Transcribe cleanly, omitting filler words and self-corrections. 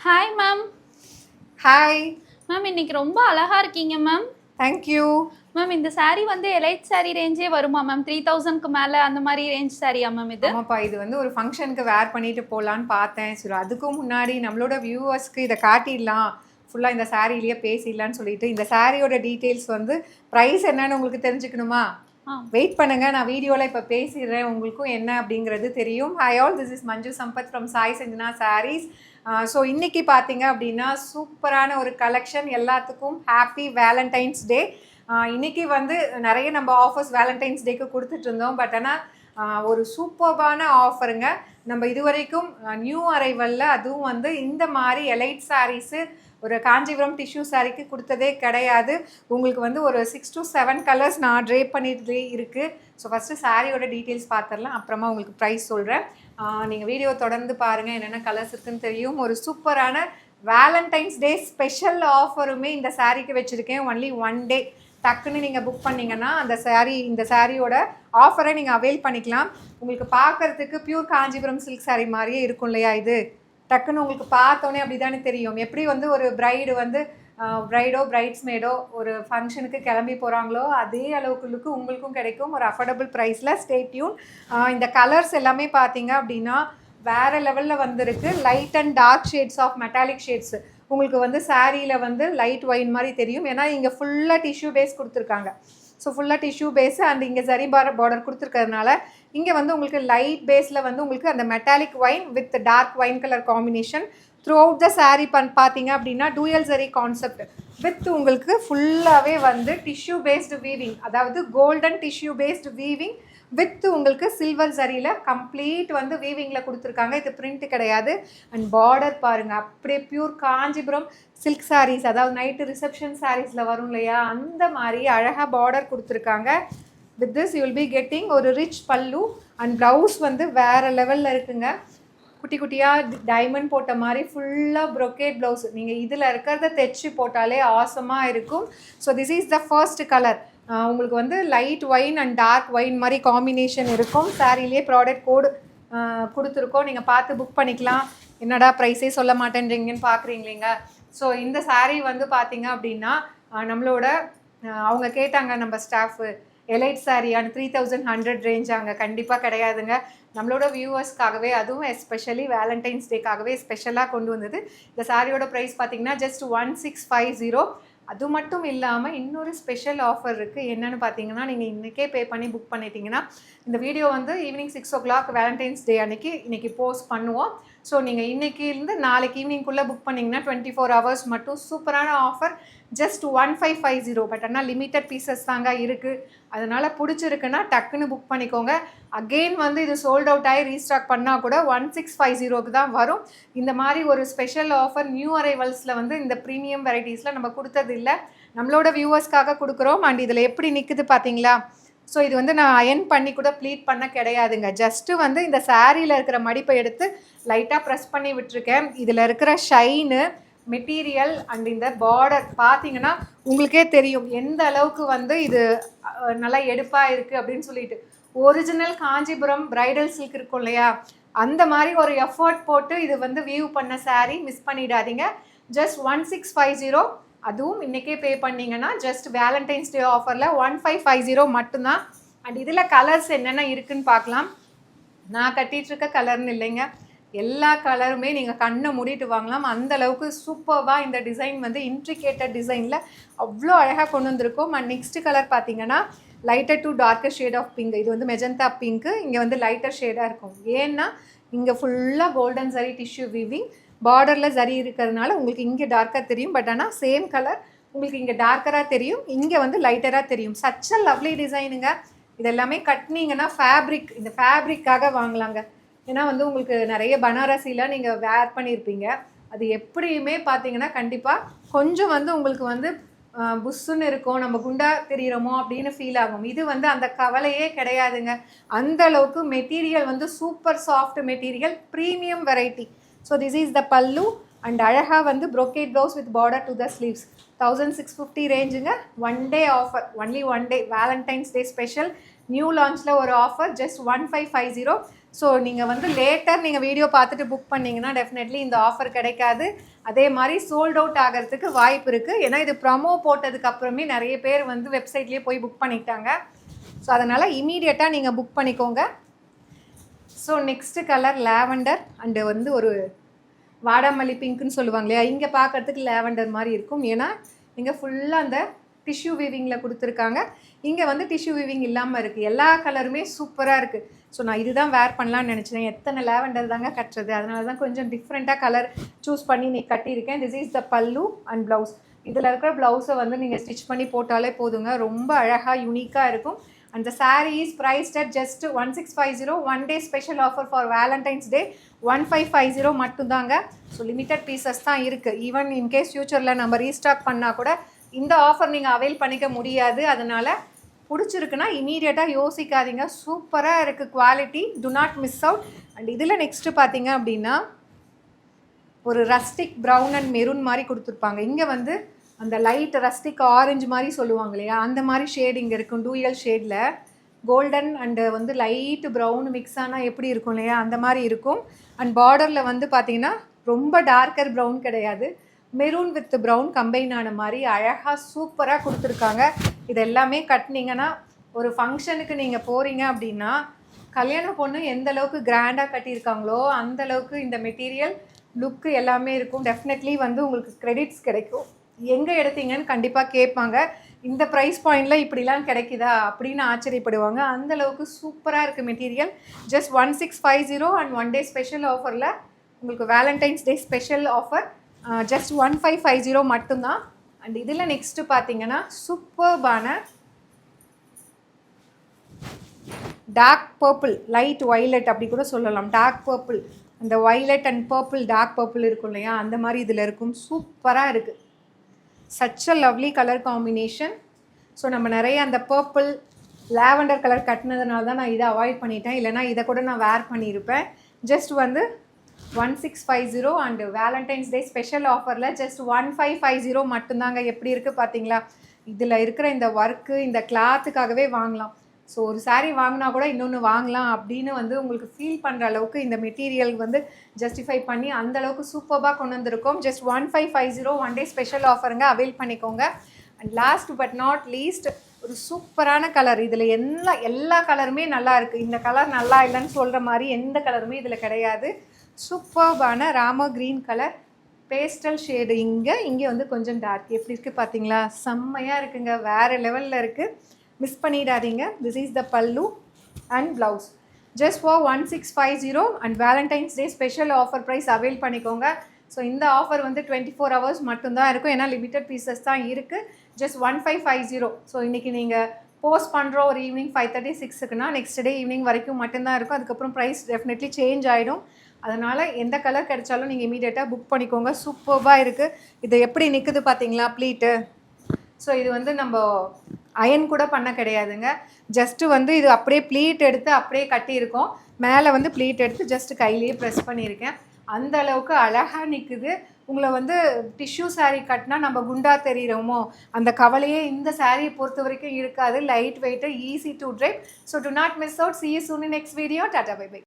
Hi ma'am. Hi ma'am இன்னைக்கு ரொம்ப அழகா இருக்கீங்க மேம். தேங்க்யூ மேம் இந்த saree வந்து எலைட் saree ரேஞ்சே வருமா மேம்? 3000க்கு மேலே அந்த மாதிரி ரேஞ்ச் சாரியா மேம் இது? ஆமாப்பா, இது வந்து ஒரு ஃபங்க்ஷனுக்கு வேர் பண்ணிட்டு போகலான்னு பார்த்தேன். சரி, அதுக்கும் முன்னாடி நம்மளோட வியூவர்ஸ்க்கு இதை காட்டிடலாம், ஃபுல்லாக இந்த சாரிலேயே பேசிடலான்னு சொல்லிட்டு இந்த சாரியோட டீட்டெயில்ஸ் வந்து ப்ரைஸ் என்னன்னு உங்களுக்கு தெரிஞ்சுக்கணுமா? வெயிட் பண்ணுங்க, நான் வீடியோவில் இப்போ பேசிடுறேன், உங்களுக்கும் என்ன அப்படிங்கிறது தெரியும். Hi all, this is Manju Sampath from Sai Sanjana sarees. So இன்றைக்கி பார்த்தீங்க அப்படின்னா சூப்பரான ஒரு கலெக்ஷன். எல்லாத்துக்கும் ஹாப்பி வேலண்டைன்ஸ் டே. இன்றைக்கி வந்து நிறைய நம்ம ஆஃபர்ஸ் வேலண்டைன்ஸ் டேக்கு கொடுத்துட்டு இருந்தோம். பட் ஆனால் ஒரு சூப்பர்பான ஆஃபருங்க. நம்ம இது வரைக்கும் நியூ அரைவலில் அதுவும் வந்து இந்த மாதிரி எலைட் சாரீஸு ஒரு காஞ்சிபுரம் டிஷ்யூ சாரீக்கு கொடுத்ததே கிடையாது. உங்களுக்கு வந்து ஒரு 6 to 7 கலர்ஸ் நான் ட்ரேப் பண்ணிட்டு இருக்குது. ஸோ ஃபஸ்ட்டு சாரியோட டீட்டெயில்ஸ் பார்த்துடலாம், அப்புறமா உங்களுக்கு ப்ரைஸ் சொல்கிறேன். நீங்கள் வீடியோ தொடர்ந்து பாருங்கள், என்னென்ன கலர்ஸ் இருக்குன்னு தெரியும். ஒரு சூப்பரான வேலண்டைன்ஸ் டே ஸ்பெஷல் ஆஃபருமே இந்த சாரீக்கு வச்சுருக்கேன். ஒன்லி 1 டே டக்குன்னு நீங்கள் புக் பண்ணிங்கன்னா இந்த சாரியோட ஆஃபரை நீங்கள் அவைல் பண்ணிக்கலாம். உங்களுக்கு பார்க்குறதுக்கு பியூர் காஞ்சிபுரம் சில்க் சாரீ மாதிரியே இருக்கும் இல்லையா? இது டக்குன்னு உங்களுக்கு பார்த்தோன்னே அப்படி தானே தெரியும். எப்படி வந்து ஒரு பிரைடு வந்து பிரைட்ஸ்மேடோ ஒரு ஃபங்க்ஷனுக்கு கிளம்பி போகிறாங்களோ அதே அளவுக்கு லுக்கு உங்களுக்கும் கிடைக்கும் ஒரு அஃபோர்டபுள் ப்ரைஸில். Stay tune. இந்த கலர்ஸ் எல்லாமே பார்த்தீங்க அப்படின்னா வேறு லெவலில் வந்துருக்கு. Light and dark shades of metallic shades. உங்களுக்கு வந்து சாரியில் வந்து லைட் ஒயின் மாதிரி தெரியும், ஏன்னா இங்கே ஃபுல்லாக டிஷ்யூ பேஸ் கொடுத்துருக்காங்க. ஸோ ஃபுல்லாக டிஷ்யூ பேஸு அண்ட் இங்கே ஜரி பார்டர் கொடுத்துருக்கிறதுனால இங்கே வந்து உங்களுக்கு லைட் பேஸில் வந்து உங்களுக்கு அந்த metallic wine with dark wine colour combination throughout the sari பார்த்தீங்க அப்படின்னா டூயல் ஜரி கான்செப்ட் வித் உங்களுக்கு ஃபுல்லாகவே வந்து டிஷ்யூ பேஸ்டு வீவிங், அதாவது golden tissue based weaving with உங்களுக்கு சில்வர் சரியில் கம்ப்ளீட் வந்து வீவிங்கில் கொடுத்துருக்காங்க. இது பிரிண்ட் கிடையாது. அண்ட் பார்டர் பாருங்கள், அப்படியே பியூர் காஞ்சிபுரம் சில்க் சாரீஸ், அதாவது நைட்டு ரிசப்ஷன் சாரீஸில் வரும் இல்லையா, அந்த மாதிரி அழகாக பார்டர் கொடுத்துருக்காங்க. With this you will be getting ஒரு ரிச் பல்லு அண்ட் ப்ளவுஸ் வந்து வேறு லெவலில் இருக்குங்க. குட்டி குட்டியாக டைமண்ட் போட்ட மாதிரி ஃபுல்லாக ப்ரொக்கேட் ப்ளவுஸ். நீங்கள் இதில் இருக்கிறத தைச்சி போட்டாலே ஆசமாக இருக்கும். So this is the first colour. உங்களுக்கு வந்து light wine and dark wine மாதிரி காம்பினேஷன் இருக்கும். சாரிலேயே ப்ராடக்ட் கோடு கொடுத்துருக்கோம், நீங்கள் பார்த்து புக் பண்ணிக்கலாம். என்னடா ப்ரைஸே சொல்ல மாட்டேன்றீங்கன்னு பார்க்குறீங்களேங்க. ஸோ இந்த சாரீ வந்து பார்த்தீங்க அப்படின்னா நம்மளோட அவங்க கேட்டாங்க நம்ம ஸ்டாஃபு, எலைட் சாரியான 3100 ரேஞ்சாங்க. கண்டிப்பாக கிடையாதுங்க. நம்மளோட வியூவர்ஸ்க்காகவே, அதுவும் எஸ்பெஷலி வேலண்டைன்ஸ் டேக்காகவே ஸ்பெஷலாக கொண்டு வந்தது. இந்த சாரியோட ப்ரைஸ் பார்த்தீங்கன்னா ஜஸ்ட் 1650. அது மட்டும் இல்லாமல் இன்னொரு ஸ்பெஷல் ஆஃபர் இருக்குது. என்னென்னு பார்த்தீங்கன்னா, நீங்கள் இன்றைக்கே பே பண்ணி புக் பண்ணிட்டீங்கன்னா இந்த வீடியோ வந்து ஈவினிங் 6 o'clock வேலண்டைன்ஸ் டே இன்றைக்கி போஸ்ட் பண்ணுவோம். ஸோ நீங்கள் இன்றைக்கிலேருந்து நாளைக்கு ஈவினிங்குள்ளே புக் பண்ணிங்கன்னா 24 hours மட்டும் சூப்பரான ஆஃபர். ஜஸ்ட் 1550. பட் ஆனால் லிமிட்டட் பீசஸ் தாங்க இருக்குது. அதனால் பிடிச்சிருக்குன்னா டக்குன்னு புக் பண்ணிக்கோங்க. அகெயின் வந்து இது சோல்ட் அவுட் ஆகி ரீஸ்டாக் பண்ணால் கூட 1650க்கு தான் வரும். இந்த மாதிரி ஒரு ஸ்பெஷல் ஆஃபர் நியூ அரைவல்ஸில் வந்து இந்த ப்ரீமியம் வெரைட்டிஸில் நம்ம கொடுத்தது இல்லை, நம்மளோட வியூவர்ஸ்க்காக கொடுக்குறோம். அண்ட் இதில் எப்படி நிற்குது பார்த்தீங்களா? ஸோ இது வந்து நான் அயன் பண்ணி கூட ப்ளீட் பண்ண கிடையாதுங்க. ஜஸ்ட்டு வந்து இந்த சாரியில் இருக்கிற மடிப்பை எடுத்து லைட்டாக ப்ரெஸ் பண்ணி விட்டுருக்கேன். இதில் இருக்கிற ஷைனு, மெட்டீரியல் அண்ட் இந்த பார்டர் பார்த்தீங்கன்னா உங்களுக்கே தெரியும் எந்த அளவுக்கு வந்து இது நல்லா எடுப்பாக இருக்குது அப்படின்னு சொல்லிட்டு. ஒரிஜினல் காஞ்சிபுரம் பிரைடல் சில்க் இருக்கும் இல்லையா, அந்த மாதிரி ஒரு எஃபர்ட் போட்டு இது வந்து வியூ பண்ண சாரீ. மிஸ் பண்ணிடாதீங்க. ஜஸ்ட் 1650. அதுவும் இன்றைக்கே பே பண்ணிங்கன்னா ஜஸ்ட் வேலண்டைன்ஸ் டே ஆஃபரில் 1550 மட்டும்தான். அண்ட் இதில் கலர்ஸ் என்னென்ன இருக்குதுன்னு பார்க்கலாம். நான் கட்டிகிட்ருக்க கலர்னு இல்லைங்க, எல்லா கலருமே நீங்கள் கண்ணை மூடிட்டு வாங்கலாம். அந்த அளவுக்கு சூப்பராக இந்த டிசைன் வந்து இன்ட்ரிகேட்டட் டிசைனில் அவ்வளோ அழகாக கொண்டு வந்திருக்கும். அண்ட் நெக்ஸ்ட் கலர் பார்த்தீங்கன்னா lighter to darker shade of pink. இது வந்து மெஜந்தா பிங்க்கு, இங்கே வந்து லைட்டர் ஷேடாக இருக்கும். ஏன்னா இங்கே ஃபுல்லாக கோல்டன் சரி டிஷ்யூ வீவிங், பார்டரில் சரி இருக்கிறதுனால உங்களுக்கு இங்கே டார்க்காக தெரியும். பட் ஆனால் சேம் கலர் உங்களுக்கு இங்கே டார்க்கராக தெரியும், இங்கே வந்து லைட்டராக தெரியும். சச் அ லவ்லி டிசைனுங்க. இதெல்லாமே கட்டினீங்கன்னா ஃபேப்ரிக், இந்த ஃபேப்ரிக்காக வாங்கலாங்க. ஏன்னா வந்து உங்களுக்கு நிறைய பனாரசிலாம் நீங்கள் வேர் பண்ணியிருப்பீங்க, அது எப்படியுமே பார்த்தீங்கன்னா கண்டிப்பாக கொஞ்சம் வந்து உங்களுக்கு வந்து புஷ்ஷுன்னு இருக்கும், நம்ம குண்டா தெரிகிறோமோ அப்படின்னு ஃபீல் ஆகும். இது வந்து அந்த கவலையே கிடையாதுங்க. அந்த அளவுக்கு மெட்டீரியல் வந்து super soft material, premium variety. So this is the pallu and அழகாக வந்து brocade blouse with border to the sleeves. 1650 ரேஞ்சுங்க. 1 day offer, only 1 day Valentine's டே ஸ்பெஷல் நியூ லான்ச்சில் ஒரு ஆஃபர். ஜஸ்ட் 1550. ஸோ நீங்கள் வந்து லேட்டர் நீங்கள் வீடியோ பார்த்துட்டு புக் பண்ணிங்கன்னா டெஃபினெட்லி இந்த ஆஃபர் கிடைக்காது. அதே மாதிரி சோல்ட் அவுட் ஆகிறதுக்கு வாய்ப்பு இருக்குது. ஏன்னா இது ப்ரமோ போட்டதுக்கு அப்புறமே நிறைய பேர் வந்து வெப்சைட்லேயே போய் புக் பண்ணிட்டாங்க. ஸோ அதனால் இமீடியட்டாக நீங்கள் புக் பண்ணிக்கோங்க. So next colour lavender and வந்து ஒரு வாடாமல்லி பிங்க்குன்னு சொல்லுவாங்க இல்லையா, இங்கே பார்க்குறதுக்கு லாவெண்டர் மாதிரி இருக்கும். ஏன்னா இங்கே ஃபுல்லாக அந்த டிஷ்யூ வீவிங்கில் கொடுத்துருக்காங்க. இங்கே வந்து டிஷ்யூ வீவிங் இல்லாமல் இருக்குது. எல்லா கலருமே சூப்பராக இருக்குது. ஸோ நான் இதுதான் வேர் பண்ணலான்னு நினச்சேன். எத்தனை லாவெண்டர் தாங்க கட்டுறது, அதனால தான் கொஞ்சம் டிஃப்ரெண்ட்டாக கலர் சூஸ் பண்ணி நீ கட்டியிருக்கேன். This is the pallu and blouse. இதில் இருக்கிற ப்ளவுஸை வந்து நீங்கள் ஸ்டிச் பண்ணி போட்டாலே போதுங்க, ரொம்ப அழகாக யூனிக்காக இருக்கும். And the saree is priced at just 1650. 1 day special offer for Valentine's Day 1550 மட்டும்தாங்க. ஸோ லிமிட்டட் பீசஸ் தான் இருக்குது. ஈவன் இன்கேஸ் ஃப்யூச்சரில் நம்ம ரீஸ்டாக் பண்ணால் கூட இந்த ஆஃபர் நீங்கள் அவைல் பண்ணிக்க முடியாது. அதனால் பிடிச்சிருக்குன்னா இமீடியட்டாக யோசிக்காதீங்க. சூப்பராக இருக்குது quality, to not miss out. And இதில் நெக்ஸ்ட்டு பார்த்தீங்க அப்படின்னா ஒரு ரஸ்டிக் ப்ரௌன் அண்ட் மெரூன் மாதிரி கொடுத்துருப்பாங்க. இங்கே வந்து அந்த லைட் ரஸ்டிக் ஆரஞ்சு மாதிரி சொல்லுவாங்க இல்லையா, அந்த மாதிரி ஷேட் இங்கே இருக்கும். டூயல் ஷேடில் கோல்டன் அண்டு வந்து லைட்டு ப்ரௌன் மிக்ஸ் ஆனால் எப்படி இருக்கும் இல்லையா, அந்த மாதிரி இருக்கும். அண்ட் பார்டரில் வந்து பார்த்திங்கன்னா ரொம்ப டார்க்கர் ப்ரௌன் கிடையாது, மெரூன் வித் ப்ரௌன் கம்பைன் ஆன மாதிரி அழகாக சூப்பராக கொடுத்துருக்காங்க. இது எல்லாமே கட்டினீங்கன்னா ஒரு ஃபங்க்ஷனுக்கு நீங்கள் போகிறீங்க அப்படின்னா கல்யாண பொண்ணு எந்த அளவுக்கு கிராண்டாக கட்டியிருக்காங்களோ அந்த அளவுக்கு இந்த மெட்டீரியல் லுக்கு எல்லாமே இருக்கும். டெஃபினெட்லி வந்து உங்களுக்கு கிரெடிட்ஸ் கிடைக்கும். எங்கே எடுத்தீங்கன்னு கண்டிப்பாக கேட்பாங்க. இந்த ப்ரைஸ் பாயிண்டில் இப்படிலாம் கிடைக்குதா அப்படின்னு ஆச்சரியப்படுவாங்க. அந்தளவுக்கு சூப்பராக இருக்குது material. Just 1650 and 1 day special ஆஃபரில் உங்களுக்கு வேலண்டைன்ஸ் டே ஸ்பெஷல் ஆஃபர் ஜஸ்ட் 1550 மட்டும்தான். அண்ட் இதில் நெக்ஸ்ட்டு பார்த்தீங்கன்னா சூப்பர்பான டார்க் பர்பிள், லைட் வைலட் அப்படி கூட சொல்லலாம். டார்க் பர்பிள், அந்த violet and purple, dark purple இருக்கும் இல்லையா, அந்த மாதிரி இதில் இருக்கும். சூப்பராக இருக்குது. Such a lovely colour combination. So நம்ம நிறைய அந்த பர்பிள் லாவெண்டர் கலர் கட்டினதுனால தான் நான் இதை அவாய்ட் பண்ணிட்டேன். இல்லைனா இதை கூட நான் வேர் பண்ணியிருப்பேன். ஜஸ்ட் வந்து 1650 அண்ட் வேலண்டைன்ஸ் டே ஸ்பெஷல் ஆஃபரில் ஜஸ்ட் 1550 மட்டும்தாங்க. எப்படி இருக்குது பார்த்தீங்களா, இதில் இருக்கிற இந்த ஒர்க்கு இந்த கிளாத்துக்காகவே வாங்கலாம். ஸோ ஒரு சாரீ வாங்கினா கூட இன்னொன்று வாங்கலாம் அப்படின்னு வந்து உங்களுக்கு ஃபீல் பண்ணுற அளவுக்கு இந்த மெட்டீரியல் வந்து ஜஸ்டிஃபை பண்ணி அந்தளவுக்கு சூப்பராக கொண்டு வந்திருக்கோம். ஜஸ்ட் 1550 1 day ஸ்பெஷல் ஆஃபருங்க, அவைல் பண்ணிக்கோங்க. And last but not least ஒரு சூப்பரான கலர். இதில் எல்லா கலருமே நல்லா இருக்குது. இந்த கலர் நல்லா இல்லைன்னு சொல்கிற மாதிரி எந்த கலருமே இதில் கிடையாது. சூப்பர்பான Rama green colour, pastel shade. இங்கே வந்து கொஞ்சம் டார்க். எப்படி இருக்குது பார்த்தீங்களா, செம்மையாக இருக்குங்க, வேறு லெவலில் இருக்குது. மிஸ் பண்ணிடாதீங்க. This is the pallu and blouse. Just for 1650 and Valentine's day special offer price avail பண்ணிக்கோங்க. ஸோ இந்த ஆஃபர் வந்து 24 hours மட்டும்தான் இருக்கும். ஏன்னா லிமிட்டட் பீசஸ் தான் இருக்குது. ஜஸ்ட் 1550. ஸோ இன்றைக்கி நீங்கள் போஸ்ட் பண்ணுறோம் ஒரு ஈவினிங் 5:30 6க்குன்னா நெக்ஸ்ட் டே ஈவினிங் வரைக்கும் மட்டும்தான் இருக்கும். அதுக்கப்புறம் ப்ரைஸ் டெஃபினெட்லி சேஞ்ச் ஆகிடும். அதனால் எந்த கலர் கிடைச்சாலும் நீங்கள் இமீடியட்டாக புக் பண்ணிக்கோங்க. சூப்பராக இருக்குது. இது எப்படி நிற்குது பார்த்தீங்களா ப்ளீட்டு. ஸோ இது வந்து நம்ம அயன் கூட பண்ண கிடையாதுங்க. ஜஸ்ட்டு வந்து இது அப்படியே ப்ளீட் எடுத்து அப்படியே கட்டியிருக்கோம். மேலே வந்து ப்ளீட் எடுத்து ஜஸ்ட்டு கையிலேயே ப்ரெஸ் பண்ணியிருக்கேன். அந்த அளவுக்கு அழகாக நிற்குது. உங்களை வந்து டிஷ்யூ சாரீ கட்டினா நம்ம குண்டா தெரிகிறோமோ அந்த கவலையே இந்த சாரியை பொறுத்த வரைக்கும் இருக்காது. Light weight, easy to drive. So to not miss out. See you soon in next video. Tata, bye bye.